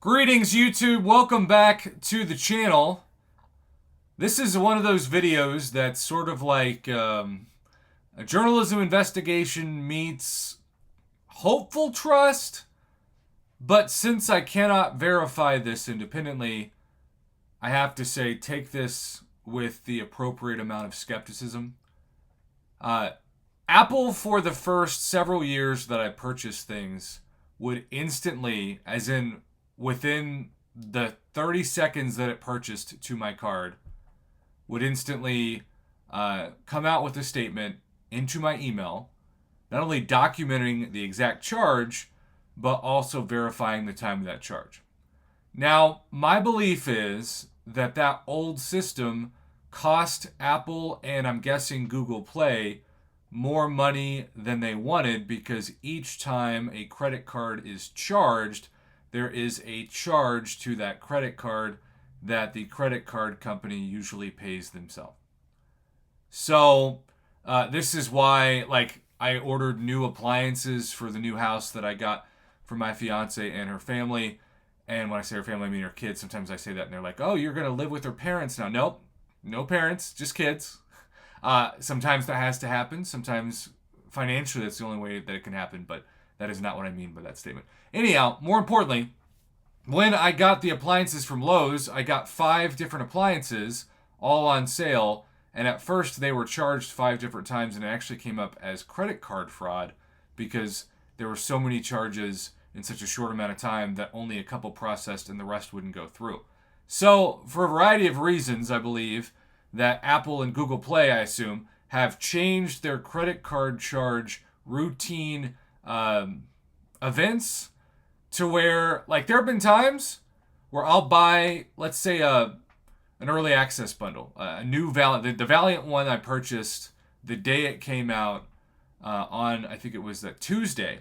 Greetings, YouTube. Welcome back to the channel. This is one of those videos that's sort of like a journalism investigation meets hopeful trust, but since I cannot verify this independently, I have to say take this with the appropriate amount of skepticism. Apple, for the first several years that I purchased things, would instantly, as in within the 30 seconds that it purchased to my card, would instantly come out with a statement into my email, not only documenting the exact charge, but also verifying the time of that charge. Now, my belief is that that old system cost Apple and I'm guessing Google Play more money than they wanted because each time a credit card is charged, there is a charge to that credit card that the credit card company usually pays themselves. So this is why, I ordered new appliances for the new house that I got for my fiance and her family. And when I say her family, I mean her kids. Sometimes I say that and they're like, "Oh, you're gonna live with her parents now." Nope, no parents, just kids. Sometimes that has to happen. Sometimes financially, that's the only way that it can happen. But that is not what I mean by that statement. Anyhow, more importantly, when I got the appliances from Lowe's, I got 5 different appliances all on sale. And at first, they were charged 5 different times, and it actually came up as credit card fraud because there were so many charges in such a short amount of time that only a couple processed and the rest wouldn't go through. So, for a variety of reasons, I believe that Apple and Google Play, I assume, have changed their credit card charge routine events to where, there have been times where I'll buy, let's say, an early access bundle, a new Valiant, the Valiant one I purchased the day it came out on, I think it was that Tuesday,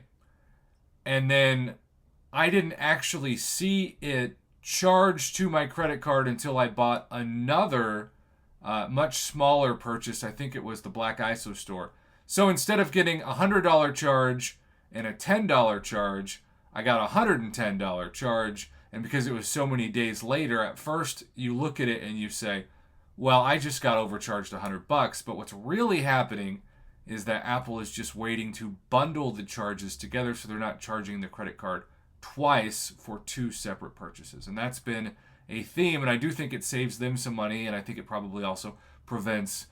and then I didn't actually see it charged to my credit card until I bought another much smaller purchase. I think it was the Black ISO store. So instead of getting a $100 charge and a $10 charge, I got a $110 charge. And because it was so many days later, at first you look at it and you say, well, I just got overcharged $100. But what's really happening is that Apple is just waiting to bundle the charges together so they're not charging the credit card twice for 2 separate purchases. And that's been a theme, and I do think it saves them some money, and I think it probably also prevents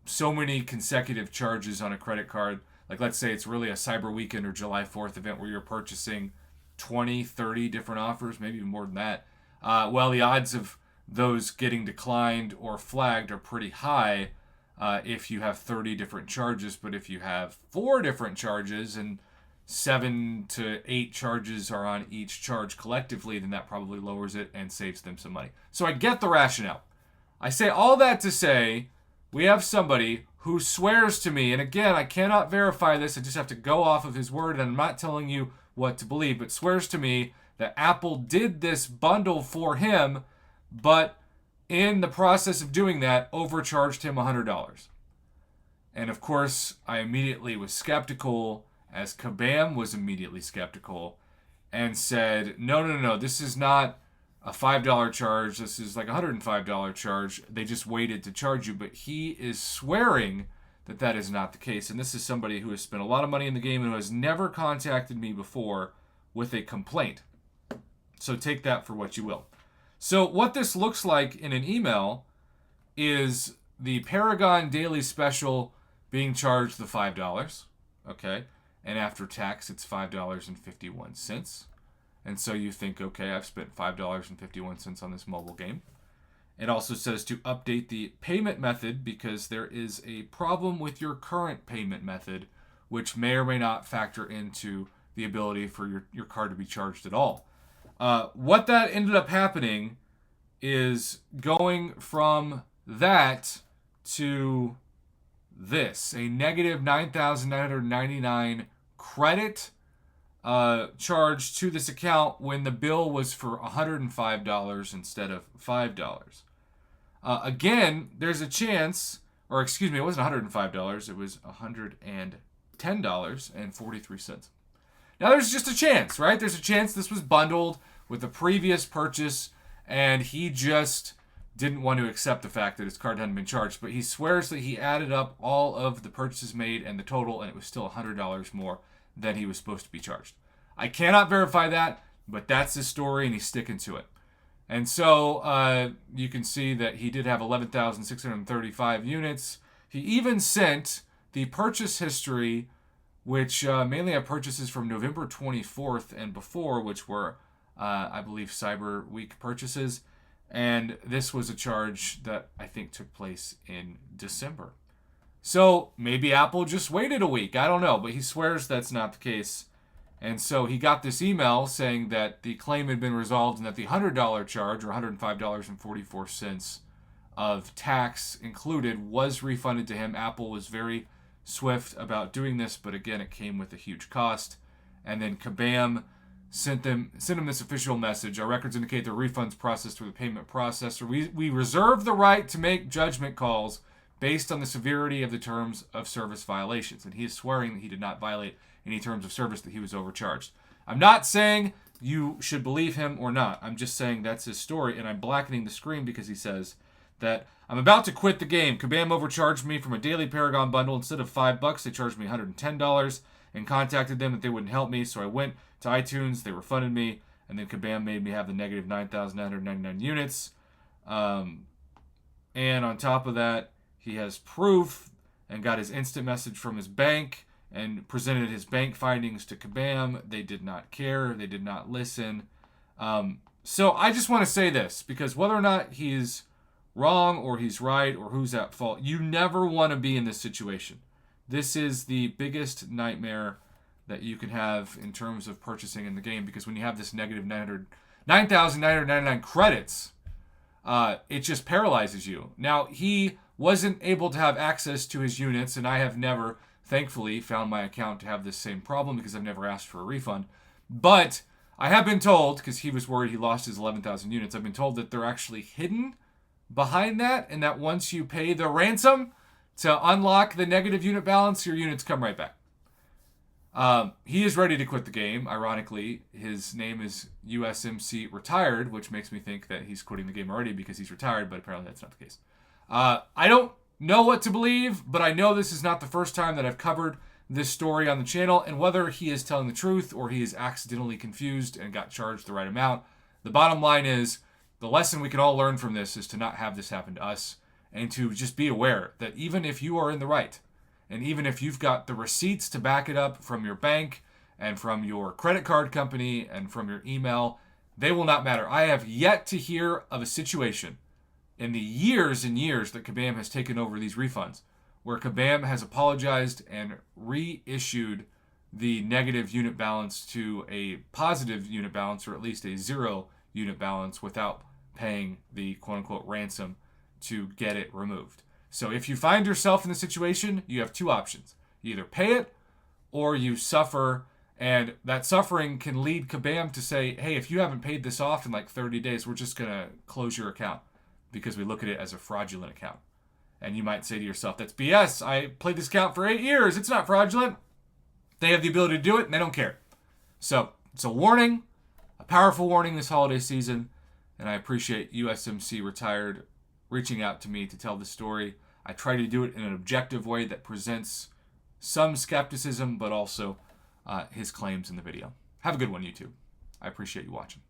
so many consecutive charges on a credit card. Like, let's say it's really a Cyber Weekend or July 4th event where you're purchasing 20, 30 different offers, maybe even more than that. Well, the odds of those getting declined or flagged are pretty high if you have 30 different charges. But if you have 4 different charges and 7 to 8 charges are on each charge collectively, then that probably lowers it and saves them some money. So I get the rationale. I say all that to say we have somebody who swears to me, and again, I cannot verify this, I just have to go off of his word, and I'm not telling you what to believe, but swears to me that Apple did this bundle for him, but in the process of doing that, overcharged him $100. And of course, I immediately was skeptical, as Kabam was immediately skeptical, and said, no, this is not a $5 charge, this is like a $105 charge, they just waited to charge you. But he is swearing that that is not the case, and this is somebody who has spent a lot of money in the game and who has never contacted me before with a complaint. So take that for what you will. So what this looks like in an email is the Paragon Daily Special being charged the $5, okay? And after tax, it's $5.51. And so you think, okay, I've spent $5.51 on this mobile game. It also says to update the payment method because there is a problem with your current payment method, which may or may not factor into the ability for your card to be charged at all. What that ended up happening is going from that to this, a negative $9,999 credit charge to this account when the bill was for $105 instead of $5. Again, there's a chance, or excuse me, it wasn't $105, it was $110.43. Now, there's just a chance, right? There's a chance this was bundled with a previous purchase, and he just didn't want to accept the fact that his card hadn't been charged. But he swears that he added up all of the purchases made and the total, and it was still $100 more than he was supposed to be charged. I cannot verify that, but that's his story, and he's sticking to it. And so you can see that he did have 11,635 units. He even sent the purchase history, which mainly have purchases from November 24th and before, which were, I believe, Cyber Week purchases. And this was a charge that I think took place in December. So maybe Apple just waited a week. I don't know, but he swears that's not the case. And so he got this email saying that the claim had been resolved and that the $100 charge, or $105.44 of tax included, was refunded to him. Apple was very swift about doing this, but again, it came with a huge cost. And then Kabam sent him this official message. Our records indicate the refunds processed through the payment processor. We reserve the right to make judgment calls based on the severity of the terms of service violations. And he is swearing that he did not violate any terms of service, that he was overcharged. I'm not saying you should believe him or not. I'm just saying that's his story, and I'm blackening the screen because he says that I'm about to quit the game. Kabam overcharged me from a daily Paragon bundle. Instead of $5, they charged me $110 and contacted them that they wouldn't help me. So I went to iTunes, they refunded me, and then Kabam made me have the negative 9,999 units. And on top of that, he has proof and got his instant message from his bank and presented his bank findings to Kabam. They did not care. They did not listen. So I just want to say this, because whether or not he's wrong or he's right or who's at fault, you never want to be in this situation. This is the biggest nightmare that you can have in terms of purchasing in the game, because when you have this negative 9,999 credits, it just paralyzes you. Now, he wasn't able to have access to his units, and I have never, thankfully, found my account to have this same problem because I've never asked for a refund. But I have been told, because he was worried he lost his 11,000 units, I've been told that they're actually hidden behind that, and that once you pay the ransom to unlock the negative unit balance, your units come right back. He is ready to quit the game. Ironically, his name is USMC Retired, which makes me think that he's quitting the game already because he's retired, but apparently that's not the case. I don't know what to believe, but I know this is not the first time that I've covered this story on the channel, and whether he is telling the truth or he is accidentally confused and got charged the right amount, the bottom line is the lesson we can all learn from this is to not have this happen to us, and to just be aware that even if you are in the right, and even if you've got the receipts to back it up from your bank and from your credit card company and from your email, they will not matter. I have yet to hear of a situation in the years and years that Kabam has taken over these refunds where Kabam has apologized and reissued the negative unit balance to a positive unit balance, or at least a 0 unit balance, without paying the quote-unquote ransom to get it removed. So if you find yourself in the situation, you have two options. You either pay it or you suffer, and that suffering can lead Kabam to say, hey, if you haven't paid this off in like 30 days, we're just going to close your account because we look at it as a fraudulent account. And you might say to yourself, that's BS. I played this account for 8 years. It's not fraudulent. They have the ability to do it, and they don't care. So it's a warning, a powerful warning this holiday season, and I appreciate USMC Retired reaching out to me to tell the story. I try to do it in an objective way that presents some skepticism, but also his claims in the video. Have a good one, YouTube. I appreciate you watching.